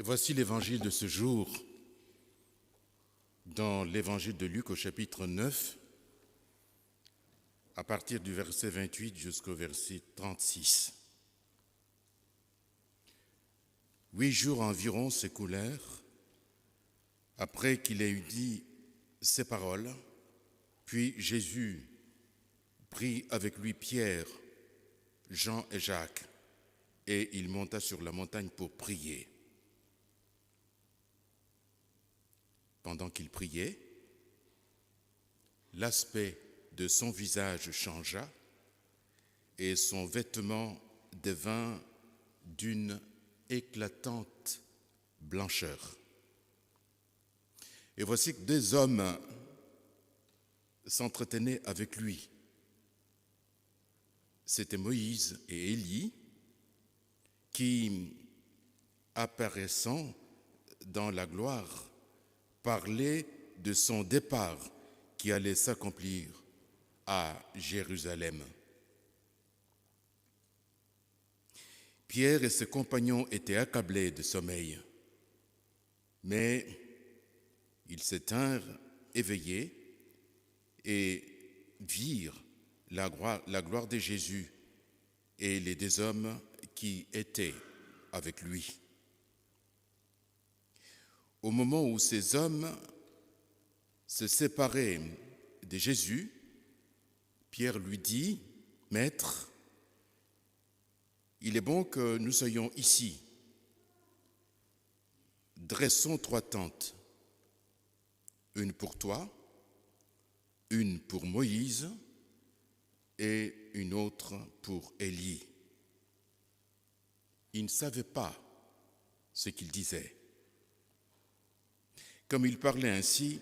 Et voici l'évangile de ce jour, dans l'évangile de Luc au chapitre 9, à partir du verset 28 jusqu'au verset 36. 8 jours environ s'écoulèrent après qu'il ait eu dit ces paroles, puis Jésus prit avec lui Pierre, Jean et Jacques, et il monta sur la montagne pour prier. Pendant qu'il priait, l'aspect de son visage changea et son vêtement devint d'une éclatante blancheur. Et voici que 2 hommes s'entretenaient avec lui. C'étaient Moïse et Élie qui, apparaissant dans la gloire, parlaient de son départ qui allait s'accomplir à Jérusalem. Pierre et ses compagnons étaient accablés de sommeil, mais ils s'étinrent éveillés et virent la gloire de Jésus et les 2 hommes qui étaient avec lui. Au moment où ces hommes se séparaient de Jésus, Pierre lui dit, « Maître, il est bon que nous soyons ici. Dressons 3 tentes, une pour toi, une pour Moïse et une autre pour Élie. » Ils ne savaient pas ce qu'il disait. Comme il parlait ainsi,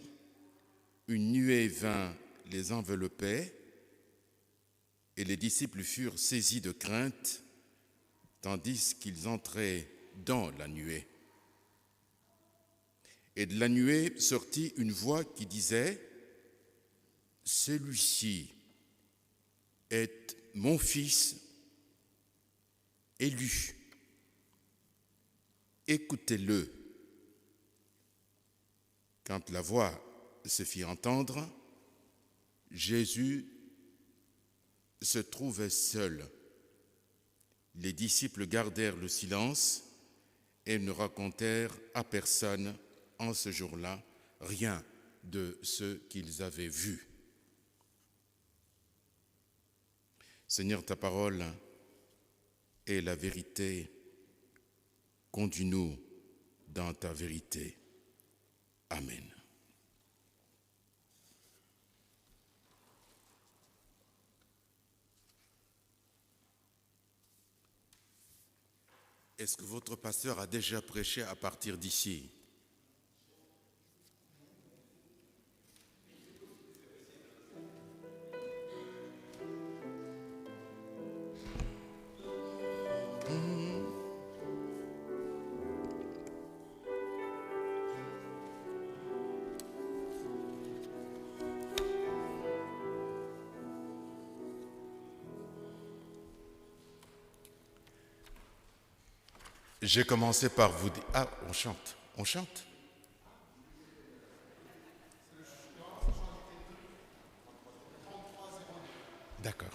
une nuée vint les envelopper et les disciples furent saisis de crainte tandis qu'ils entraient dans la nuée. Et de la nuée sortit une voix qui disait « Celui-ci est mon fils élu. Écoutez-le. » Quand la voix se fit entendre, Jésus se trouvait seul. Les disciples gardèrent le silence et ne racontèrent à personne en ce jour-là rien de ce qu'ils avaient vu. Seigneur, ta parole est la vérité. Conduis-nous dans ta vérité. Amen. Est-ce que votre pasteur a déjà prêché à partir d'ici? J'ai commencé par vous dire... Ah, on chante. D'accord.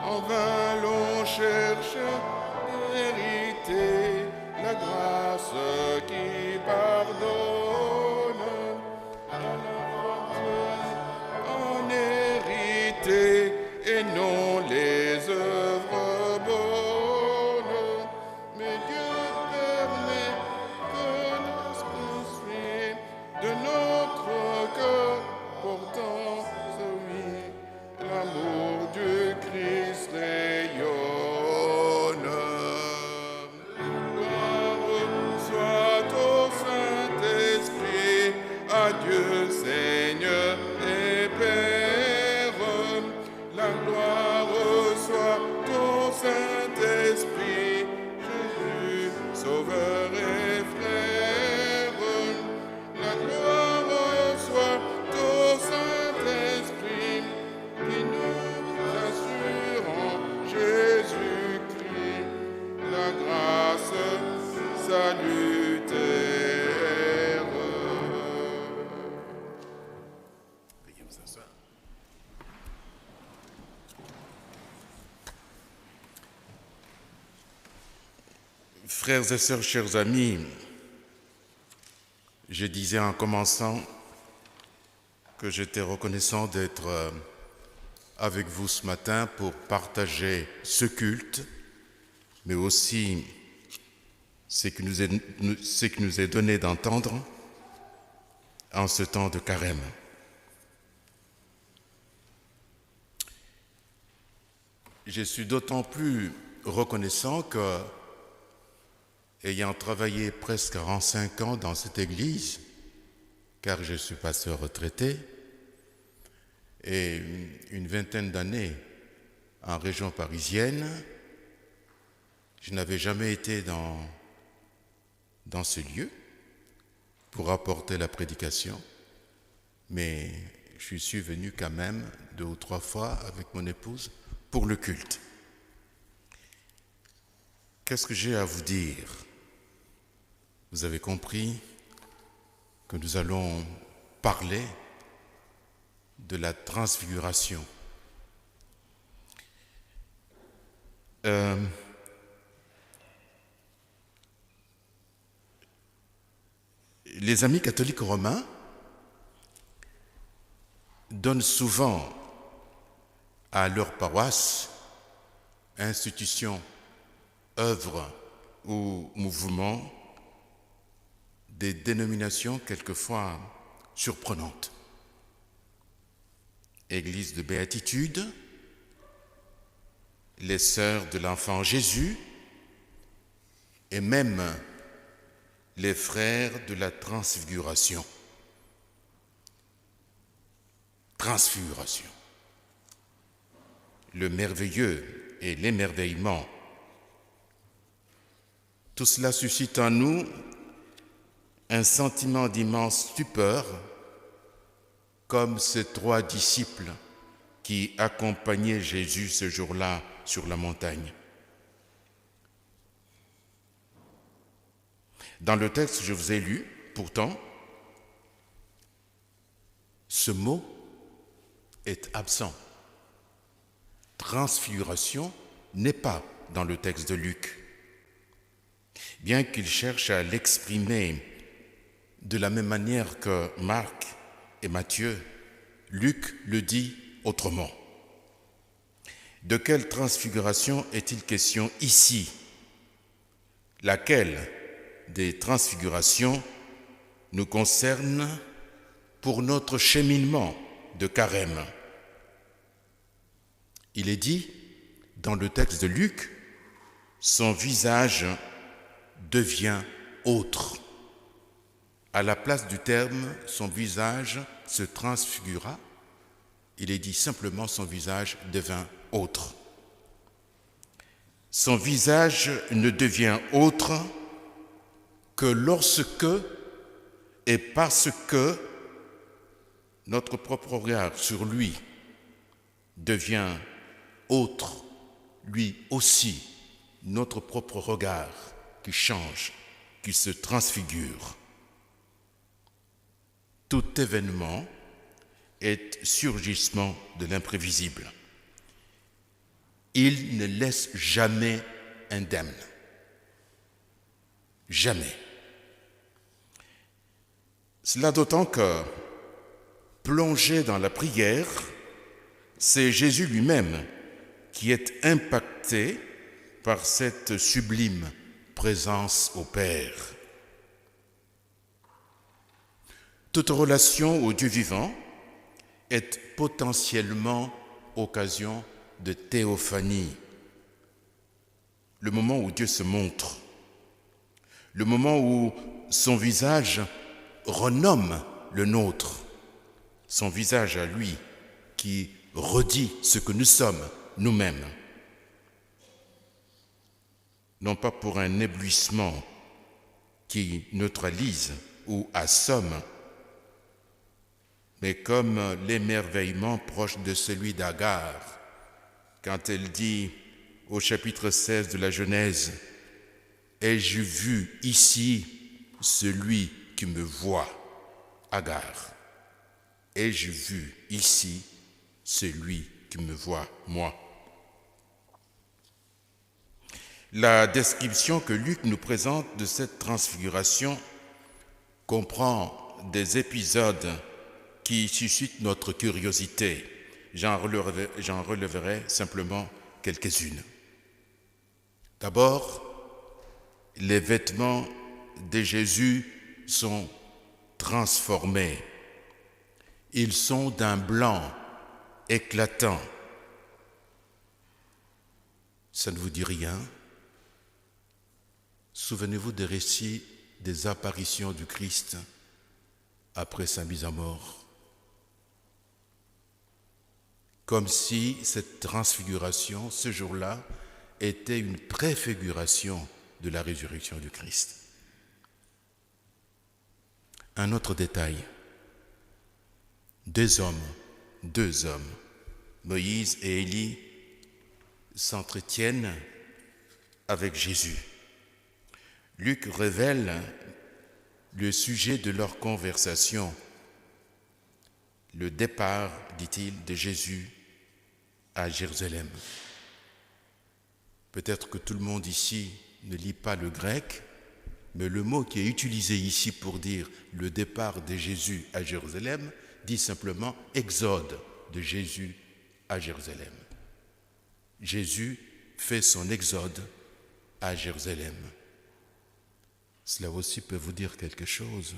En vain l'on cherche vérité, la grâce qui pardonne. En hérité et non les œuvres bonnes. Mais Dieu permet que l'Esprit suive Frères et sœurs, chers amis, je disais en commençant que j'étais reconnaissant d'être avec vous ce matin pour partager ce culte, mais aussi ce qui nous est donné d'entendre en ce temps de carême. Je suis d'autant plus reconnaissant que, ayant travaillé presque 45 ans dans cette église, car je suis pasteur retraité, et une vingtaine d'années en région parisienne, je n'avais jamais été dans ce lieu pour apporter la prédication, mais je suis venu quand même 2 ou 3 fois avec mon épouse pour le culte. Qu'est-ce que j'ai à vous dire? Vous avez compris que nous allons parler de la transfiguration. Les amis catholiques romains donnent souvent à leur paroisse, institution, œuvre ou mouvement des dénominations quelquefois surprenantes. Église de béatitude, les sœurs de l'enfant Jésus et même les frères de la transfiguration. Transfiguration. Le merveilleux et l'émerveillement. Tout cela suscite en nous un sentiment d'immense stupeur, comme ces 3 disciples qui accompagnaient Jésus ce jour-là sur la montagne. Dans le texte que je vous ai lu, pourtant, ce mot est absent. Transfiguration n'est pas dans le texte de Luc. Bien qu'il cherche à l'exprimer de la même manière que Marc et Matthieu, Luc le dit autrement. De quelle transfiguration est-il question ici? Laquelle des transfigurations nous concerne pour notre cheminement de carême? Il est dit dans le texte de Luc, son visage devient autre. À la place du terme « son visage se transfigura », il est dit simplement « son visage devint autre ». Son visage ne devient autre que lorsque et parce que notre propre regard sur lui devient autre, lui aussi, notre propre regard qui change, qui se transfigure. Tout événement est surgissement de l'imprévisible. Il ne laisse jamais indemne. Jamais. Cela d'autant que, plongé dans la prière, c'est Jésus lui-même qui est impacté par cette sublime présence au Père. Toute relation au Dieu vivant est potentiellement occasion de théophanie. Le moment où Dieu se montre, le moment où son visage renomme le nôtre, son visage à lui qui redit ce que nous sommes nous-mêmes. Non pas pour un éblouissement qui neutralise ou assomme, mais comme l'émerveillement proche de celui d'Agar, quand elle dit au chapitre 16 de la Genèse, « Ai-je vu ici celui qui me voit, Agar? Ai-je vu ici celui qui me voit, moi ?» La description que Luc nous présente de cette transfiguration comprend des épisodes qui suscitent notre curiosité. J'en releverai simplement quelques-unes. D'abord, les vêtements de Jésus sont transformés. Ils sont d'un blanc éclatant. Ça ne vous dit rien? Souvenez-vous des récits des apparitions du Christ après sa mise à mort. Comme si cette transfiguration, ce jour-là, était une préfiguration de la résurrection du Christ. Un autre détail. Deux hommes, Moïse et Élie, s'entretiennent avec Jésus. Luc révèle le sujet de leur conversation, le départ, dit-il, de Jésus à Jérusalem. Peut-être que tout le monde ici ne lit pas le grec, mais le mot qui est utilisé ici pour dire le départ de Jésus à Jérusalem dit simplement exode de Jésus à Jérusalem. Jésus fait son exode à Jérusalem. Cela aussi peut vous dire quelque chose.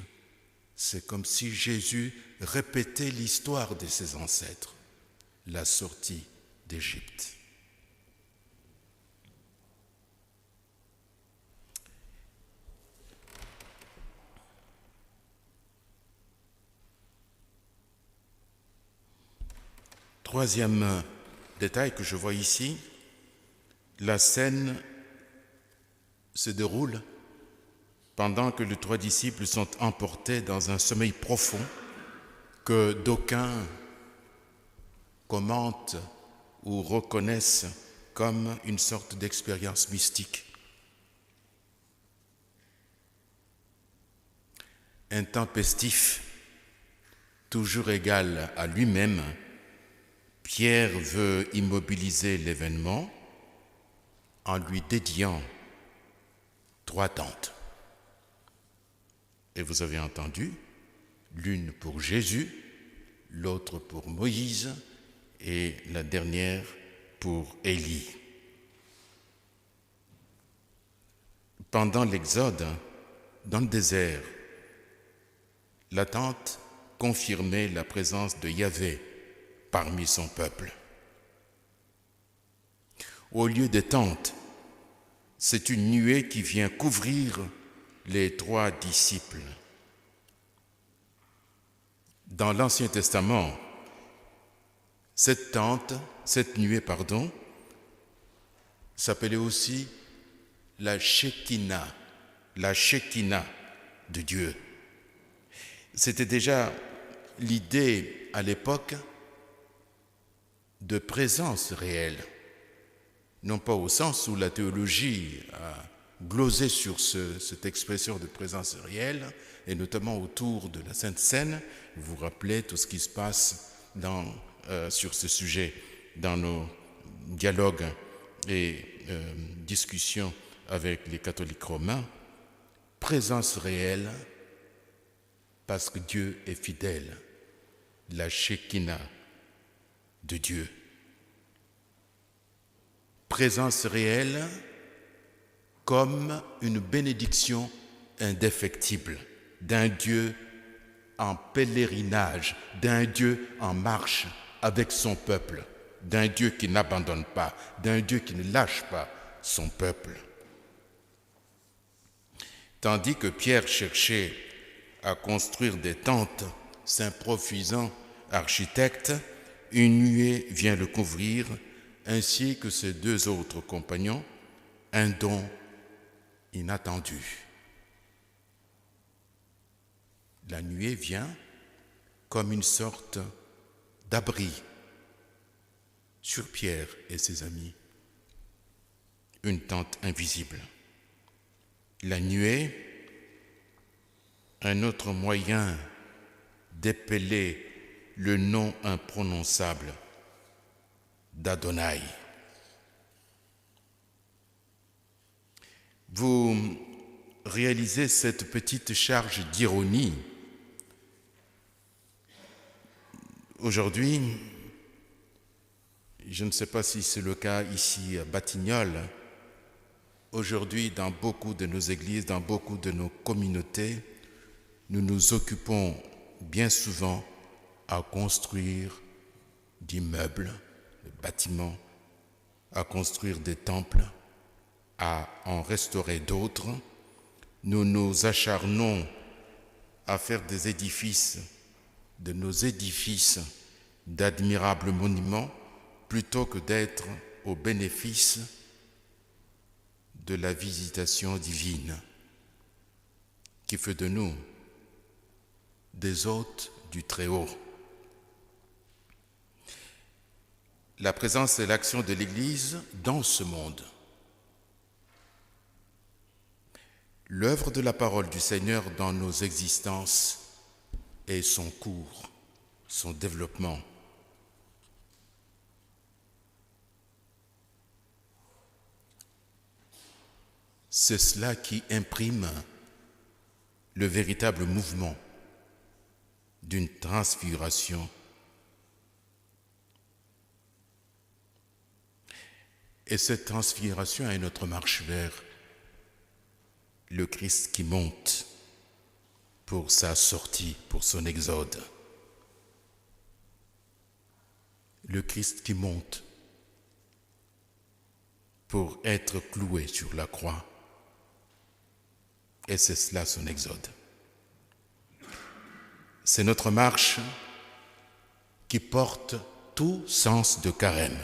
C'est comme si Jésus répétait l'histoire de ses ancêtres, la sortie d'Égypte. Troisième détail que je vois ici, la scène se déroule pendant que les trois disciples sont emportés dans un sommeil profond que d'aucuns commentent ou reconnaissent comme une sorte d'expérience mystique. Intempestif, toujours égal à lui-même, Pierre veut immobiliser l'événement en lui dédiant 3 tentes. Et vous avez entendu, l'une pour Jésus, l'autre pour Moïse et la dernière pour Élie. Pendant l'exode, dans le désert, la tente confirmait la présence de Yahvé parmi son peuple. Au lieu des tentes, c'est une nuée qui vient couvrir les 3 disciples. Dans l'Ancien Testament, cette nuée, s'appelait aussi la Shekinah de Dieu. C'était déjà l'idée à l'époque de présence réelle, non pas au sens où la théologie a glosé sur cette expression de présence réelle, et notamment autour de la Sainte Seine. Vous vous rappelez tout ce qui se passe sur ce sujet dans nos dialogues et discussions avec les catholiques romains. Présence réelle parce que Dieu est fidèle, la Shekinah de Dieu. Présence réelle comme une bénédiction indéfectible d'un Dieu en pèlerinage, d'un Dieu en marche avec son peuple, d'un Dieu qui n'abandonne pas, d'un Dieu qui ne lâche pas son peuple. Tandis que Pierre cherchait à construire des tentes, s'improvisant architecte, une nuée vient le couvrir, ainsi que ses 2 autres compagnons, un don inattendu. La nuée vient comme une sorte d'abri sur Pierre et ses amis, une tente invisible. La nuée, un autre moyen d'épeler le nom imprononçable d'Adonai. vous réalisez cette petite charge d'ironie. Aujourd'hui, je ne sais pas si c'est le cas ici à Batignolles, aujourd'hui dans beaucoup de nos églises, dans beaucoup de nos communautés, nous nous occupons bien souvent à construire d'immeubles, de bâtiments, à construire des temples, à en restaurer d'autres. Nous nous acharnons à faire des édifices, de nos édifices, d'admirables monuments, plutôt que d'être au bénéfice de la visitation divine, qui fait de nous des hôtes du Très-Haut. La présence et l'action de l'Église dans ce monde. L'œuvre de la parole du Seigneur dans nos existences et son cours, son développement. C'est cela qui imprime le véritable mouvement d'une transfiguration. Et cette transfiguration est notre marche vers le Christ qui monte pour sa sortie, pour son exode. Le Christ qui monte pour être cloué sur la croix. Et c'est cela son exode. C'est notre marche qui porte tout sens de carême.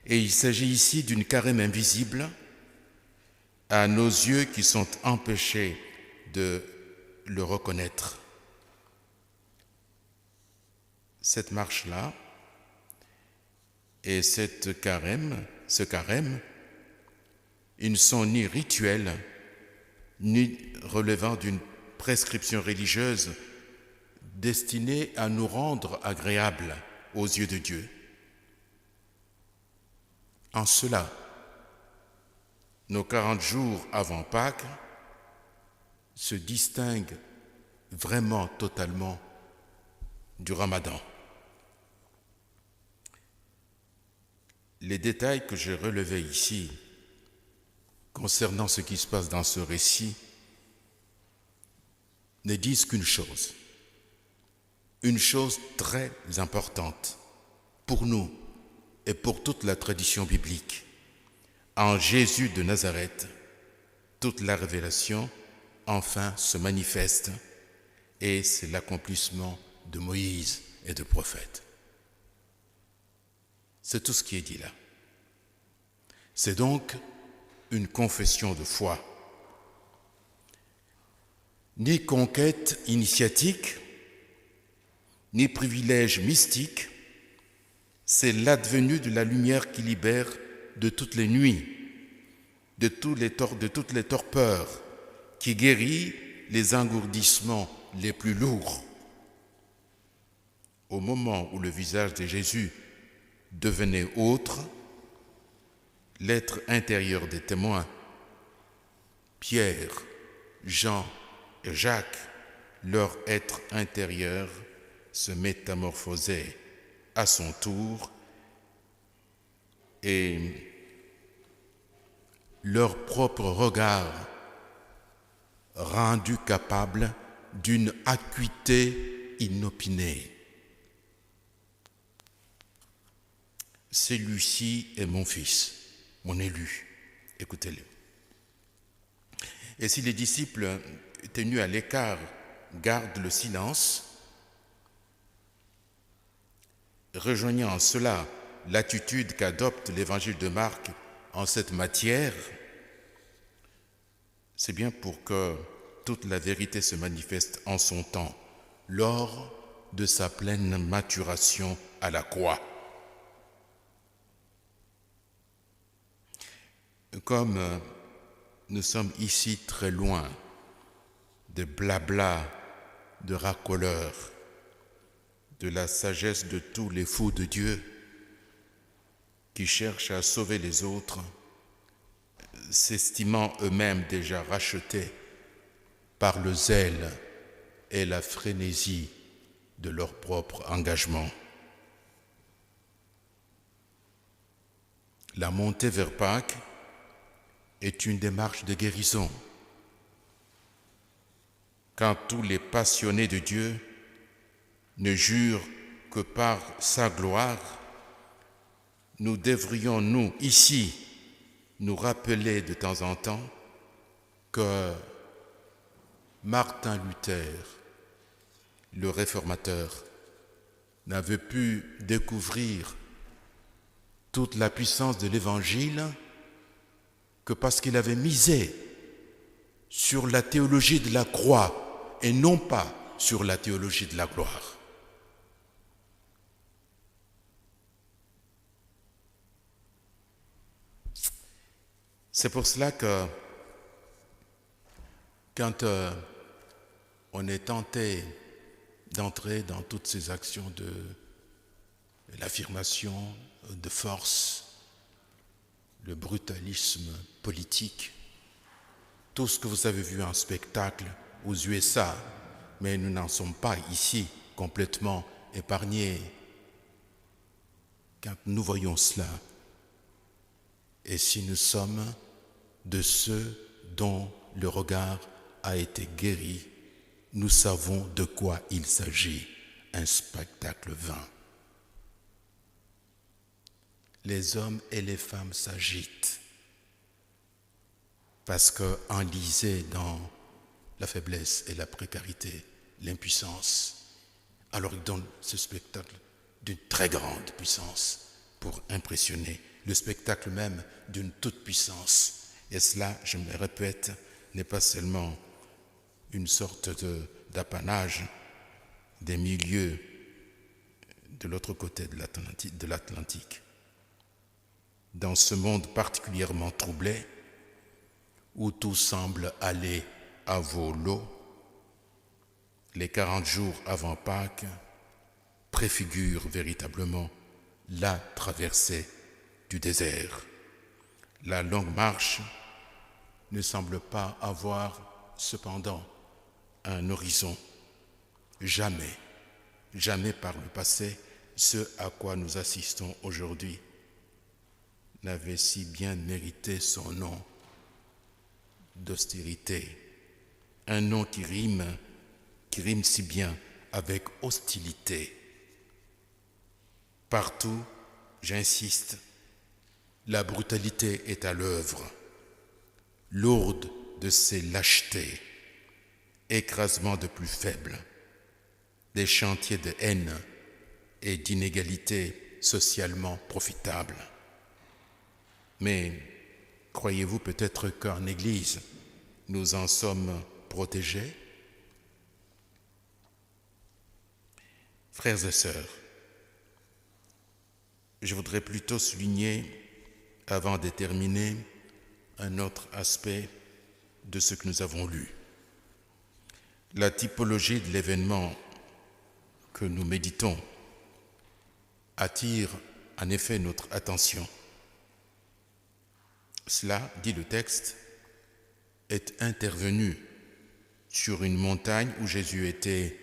Et il s'agit ici d'une carême invisible à nos yeux qui sont empêchés de le reconnaître. Cette marche-là et ce carême, ils ne sont ni rituels, ni relevant d'une prescription religieuse destinée à nous rendre agréables aux yeux de Dieu. En cela, nos 40 jours avant Pâques se distinguent vraiment totalement du Ramadan. Les détails que j'ai relevés ici concernant ce qui se passe dans ce récit ne disent qu'une chose très importante pour nous et pour toute la tradition biblique. En Jésus de Nazareth, toute la révélation enfin se manifeste et c'est l'accomplissement de Moïse et de prophètes. C'est tout ce qui est dit là. C'est donc une confession de foi. Ni conquête initiatique, ni privilège mystique, c'est l'advenue de la lumière qui libère de toutes les nuits, de toutes les torpeurs, qui guérit les engourdissements les plus lourds. Au moment où le visage de Jésus devenait autre, l'être intérieur des témoins, Pierre, Jean et Jacques, leur être intérieur se métamorphosait à son tour et leur propre regard rendu capable d'une acuité inopinée. Celui-ci est mon fils, mon élu. Écoutez-le. Et si les disciples tenus à l'écart gardent le silence, rejoignant en cela l'attitude qu'adopte l'évangile de Marc en cette matière, c'est bien pour que toute la vérité se manifeste en son temps, lors de sa pleine maturation à la croix. Comme nous sommes ici très loin de blabla, de racoleurs, de la sagesse de tous les fous de Dieu qui cherchent à sauver les autres, s'estimant eux-mêmes déjà rachetés par le zèle et la frénésie de leur propre engagement. La montée vers Pâques est une démarche de guérison. Quand tous les passionnés de Dieu ne jurent que par sa gloire, nous devrions, nous, ici, nous rappeler de temps en temps que Martin Luther, le réformateur, n'avait pu découvrir toute la puissance de l'Évangile que parce qu'il avait misé sur la théologie de la croix et non pas sur la théologie de la gloire. C'est pour cela que quand on est tenté d'entrer dans toutes ces actions de l'affirmation de force, le brutalisme politique, tout ce que vous avez vu en spectacle aux USA, mais nous n'en sommes pas ici complètement épargnés. Quand nous voyons cela, et si nous sommes de ceux dont le regard a été guéri, nous savons de quoi il s'agit, un spectacle vain. Les hommes et les femmes s'agitent parce qu'enlisés dans la faiblesse et la précarité, l'impuissance, alors ils donnent ce spectacle d'une très grande puissance pour impressionner, le spectacle même d'une toute puissance. Et cela, je me répète, n'est pas seulement une sorte d'apanage des milieux de l'autre côté de l'Atlantique. Dans ce monde particulièrement troublé, où tout semble aller à volo, les 40 jours avant Pâques préfigurent véritablement la traversée du désert. La longue marche ne semble pas avoir cependant un horizon. Jamais, jamais par le passé, ce à quoi nous assistons aujourd'hui n'avait si bien mérité son nom d'austérité, un nom qui rime si bien avec hostilité. Partout, j'insiste, la brutalité est à l'œuvre, lourde de ses lâchetés, écrasement de plus faibles, des chantiers de haine et d'inégalité socialement profitables. Mais croyez-vous peut-être qu'en Église, nous en sommes protégés? Frères et sœurs, je voudrais plutôt souligner, avant de terminer, un autre aspect de ce que nous avons lu. La typologie de l'événement que nous méditons attire en effet notre attention. Cela, dit le texte, est intervenu sur une montagne où Jésus était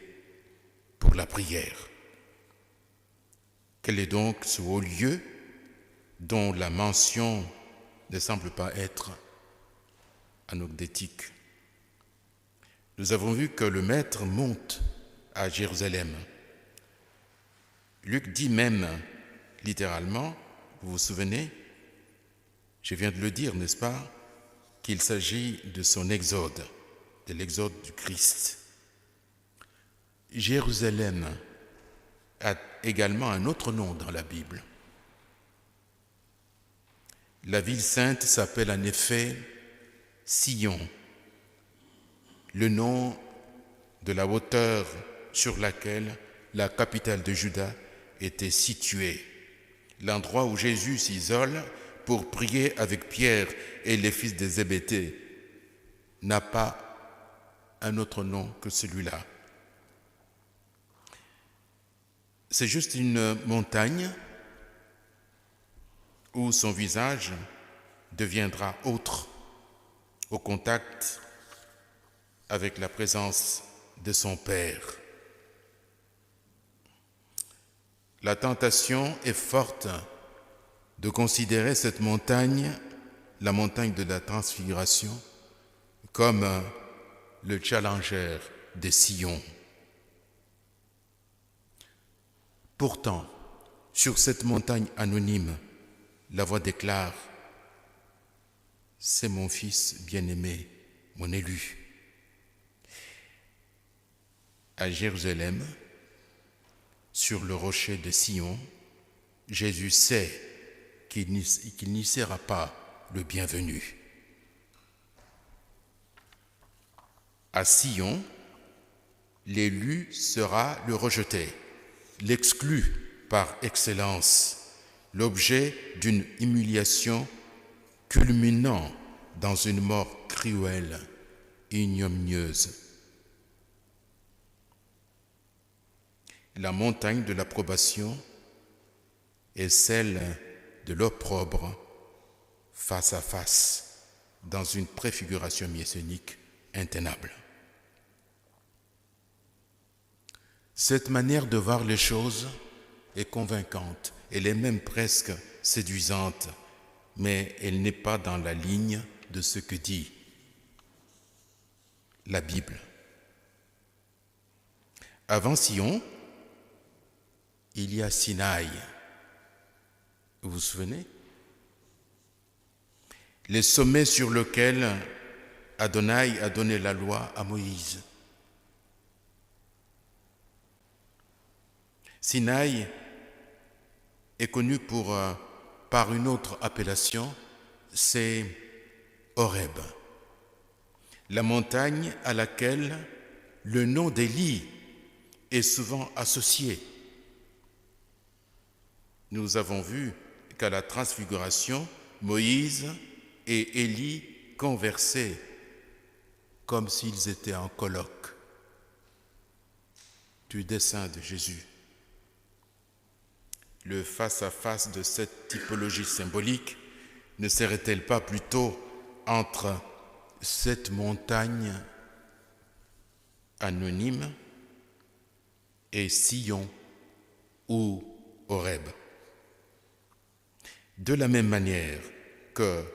pour la prière. Quel est donc ce haut lieu dont la mention ne semble pas être anecdotique? Nous avons vu que le Maître monte à Jérusalem. Luc dit même, littéralement, vous vous souvenez, je viens de le dire, n'est-ce pas, qu'il s'agit de son exode, de l'exode du Christ. Jérusalem a également un autre nom dans la Bible. La ville sainte s'appelle en effet Sion, le nom de la hauteur sur laquelle la capitale de Juda était située, l'endroit où Jésus s'isole pour prier avec Pierre et les fils de Zébédée n'a pas un autre nom que celui-là. C'est juste une montagne où son visage deviendra autre au contact avec la présence de son Père. La tentation est forte de considérer cette montagne, la montagne de la transfiguration, comme le challenger de Sion. Pourtant, sur cette montagne anonyme, la voix déclare « C'est mon fils bien-aimé, mon élu ». À Jérusalem, sur le rocher de Sion, Jésus sait qu'il n'y sera pas le bienvenu. À Sion, l'élu sera le rejeté, l'exclu par excellence, l'objet d'une humiliation culminant dans une mort cruelle, ignominieuse. La montagne de l'approbation est celle de l'opprobre face à face dans une préfiguration messianique intenable. Cette manière de voir les choses est convaincante, elle est même presque séduisante, mais elle n'est pas dans la ligne de ce que dit la Bible. Avant Sion, il y a Sinaï. Vous vous souvenez? Les sommets sur lesquels Adonai a donné la loi à Moïse. Sinaï est connu par une autre appellation, c'est Horeb, la montagne à laquelle le nom d'Élie est souvent associé. Nous avons vu qu'à la transfiguration, Moïse et Élie conversaient comme s'ils étaient en colloque du dessein de Jésus. Le face-à-face de cette typologie symbolique ne serait-elle pas plutôt entre cette montagne anonyme et Sion ou Horeb? De la même manière que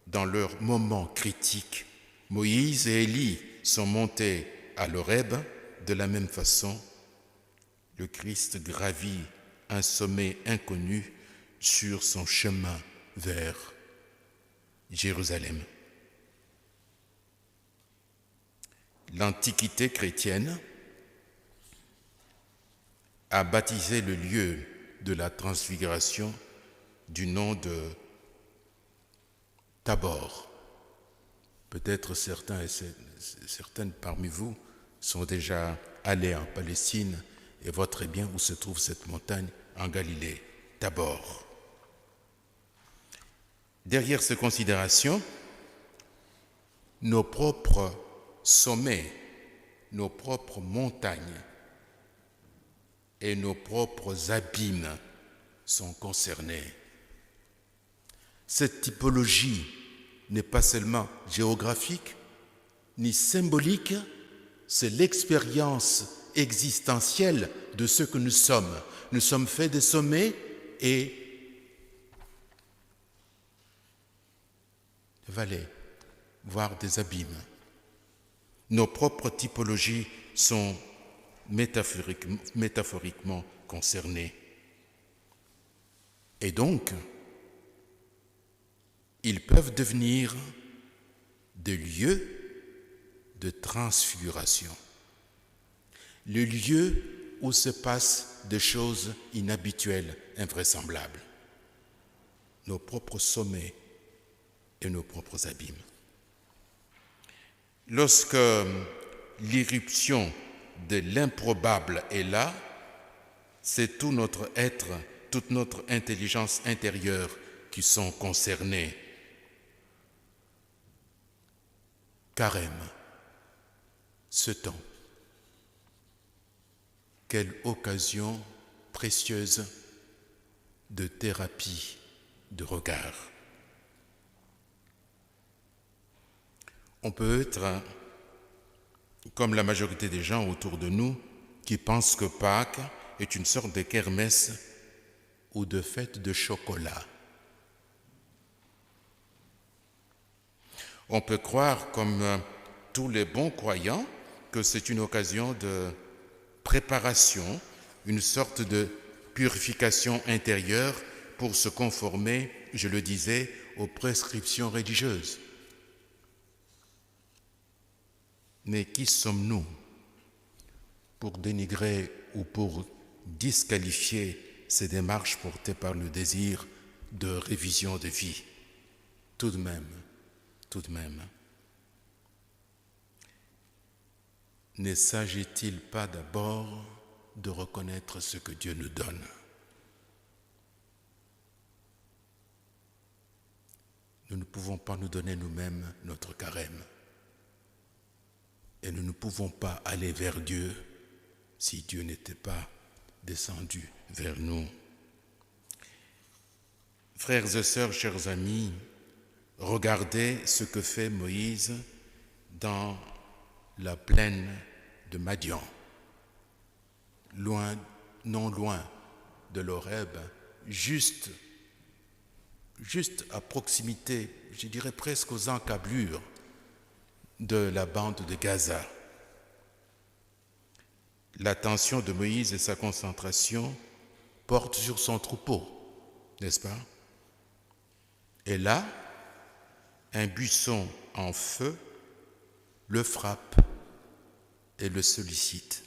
dans leur moment critique, Moïse et Élie sont montés à l'Horeb, de la même façon, le Christ gravit un sommet inconnu sur son chemin vers Jérusalem. L'Antiquité chrétienne a baptisé le lieu de la transfiguration du nom de Tabor. Peut-être certains et certaines parmi vous sont déjà allés en Palestine et voient très bien où se trouve cette montagne en Galilée, Tabor. Derrière ces considérations, nos propres sommets, nos propres montagnes et nos propres abîmes sont concernés. Cette typologie n'est pas seulement géographique ni symbolique, c'est l'expérience existentielle de ce que nous sommes. Nous sommes faits des sommets et des vallées, voire des abîmes. Nos propres typologies sont métaphoriquement concernées. Et donc, ils peuvent devenir des lieux de transfiguration, le lieu où se passent des choses inhabituelles, invraisemblables, nos propres sommets et nos propres abîmes. Lorsque l'irruption de l'improbable est là, c'est tout notre être, toute notre intelligence intérieure qui sont concernés. Carême, ce temps, quelle occasion précieuse de thérapie de regard. On peut être comme la majorité des gens autour de nous qui pensent que Pâques est une sorte de kermesse ou de fête de chocolat. On peut croire, comme tous les bons croyants, que c'est une occasion de préparation, une sorte de purification intérieure pour se conformer, je le disais, aux prescriptions religieuses. Mais qui sommes-nous pour dénigrer ou pour disqualifier ces démarches portées par le désir de révision de vie? Tout de même, ne s'agit-il pas d'abord de reconnaître ce que Dieu nous donne? Nous ne pouvons pas nous donner nous-mêmes notre carême. Et nous ne pouvons pas aller vers Dieu si Dieu n'était pas descendu vers nous. Frères et sœurs, chers amis, regardez ce que fait Moïse dans la plaine de Madian, non loin de l'Horeb, juste à proximité, je dirais presque aux encablures de la bande de Gaza. L'attention de Moïse et sa concentration portent sur son troupeau, n'est-ce pas? Et là, un buisson en feu le frappe et le sollicite.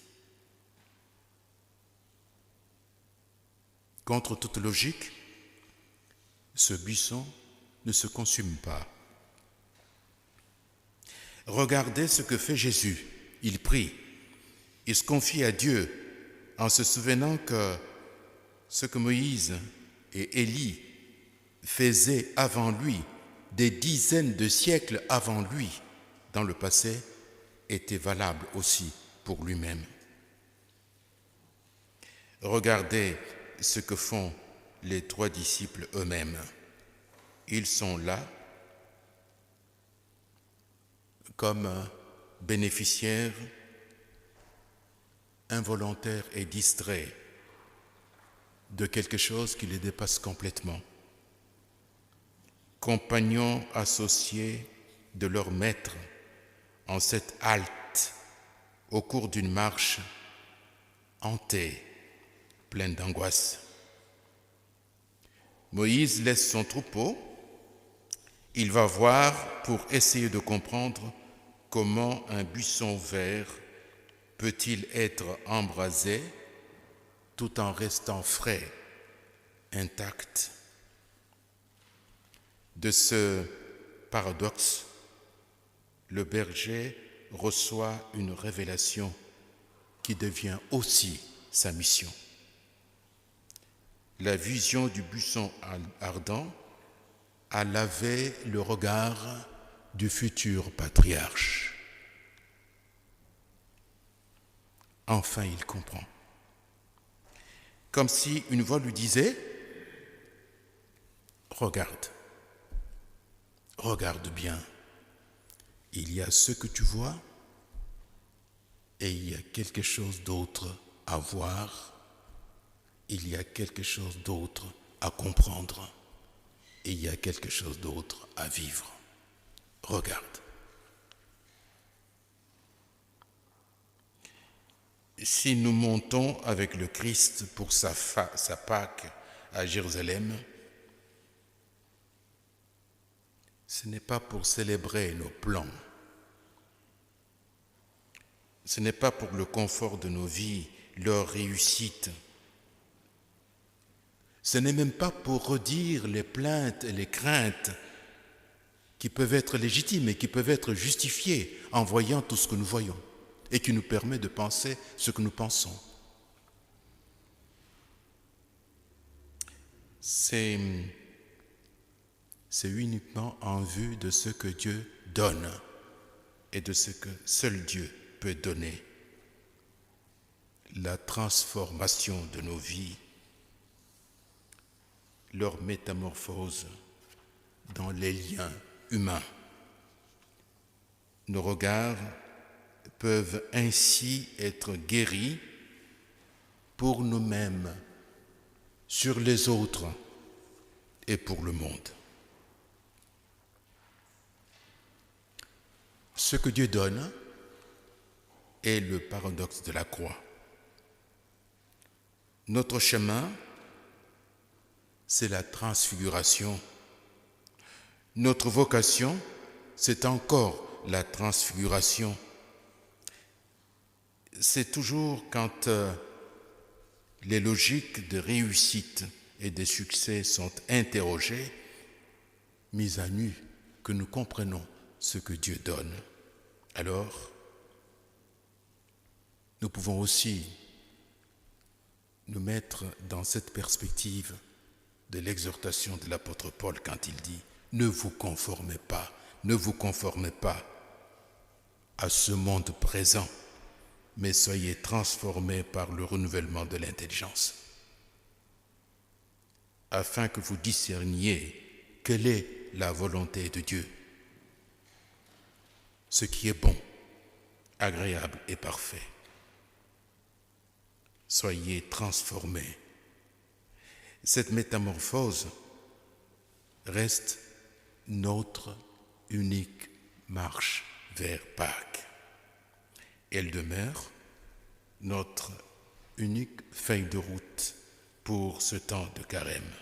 Contre toute logique, ce buisson ne se consume pas. Regardez ce que fait Jésus. Il prie, il se confie à Dieu en se souvenant que ce que Moïse et Élie faisaient avant lui, des dizaines de siècles avant lui, dans le passé, était valable aussi pour lui-même. Regardez ce que font les 3 disciples eux-mêmes. Ils sont là comme bénéficiaires involontaires et distraits de quelque chose qui les dépasse complètement. Compagnons associés de leur maître en cette halte au cours d'une marche hantée, pleine d'angoisse. Moïse laisse son troupeau, il va voir pour essayer de comprendre comment un buisson vert peut-il être embrasé tout en restant frais, intact. De ce paradoxe, le berger reçoit une révélation qui devient aussi sa mission. La vision du buisson ardent a lavé le regard du futur patriarche. Enfin, il comprend. Comme si une voix lui disait « Regarde bien, il y a ce que tu vois et il y a quelque chose d'autre à voir, il y a quelque chose d'autre à comprendre et il y a quelque chose d'autre à vivre. Regarde. » Si nous montons avec le Christ pour sa Pâque à Jérusalem, ce n'est pas pour célébrer nos plans, ce n'est pas pour le confort de nos vies, leur réussite, ce n'est même pas pour redire les plaintes et les craintes qui peuvent être légitimes et qui peuvent être justifiées en voyant tout ce que nous voyons et qui nous permet de penser ce que nous pensons. C'est uniquement en vue de ce que Dieu donne et de ce que seul Dieu peut donner. La transformation de nos vies, leur métamorphose dans les liens humains. Nos regards peuvent ainsi être guéris pour nous-mêmes, sur les autres et pour le monde. Ce que Dieu donne est le paradoxe de la croix. Notre chemin, c'est la transfiguration. Notre vocation, c'est encore la transfiguration. C'est toujours quand les logiques de réussite et de succès sont interrogées, mises à nu, que nous comprenons ce que Dieu donne. Alors, nous pouvons aussi nous mettre dans cette perspective de l'exhortation de l'apôtre Paul quand il dit « Ne vous conformez pas à ce monde présent, mais soyez transformés par le renouvellement de l'intelligence, afin que vous discerniez quelle est la volonté de Dieu, ce qui est bon, agréable et parfait. Soyez transformés. » Cette métamorphose reste notre unique marche vers Pâques. Elle demeure notre unique feuille de route pour ce temps de carême.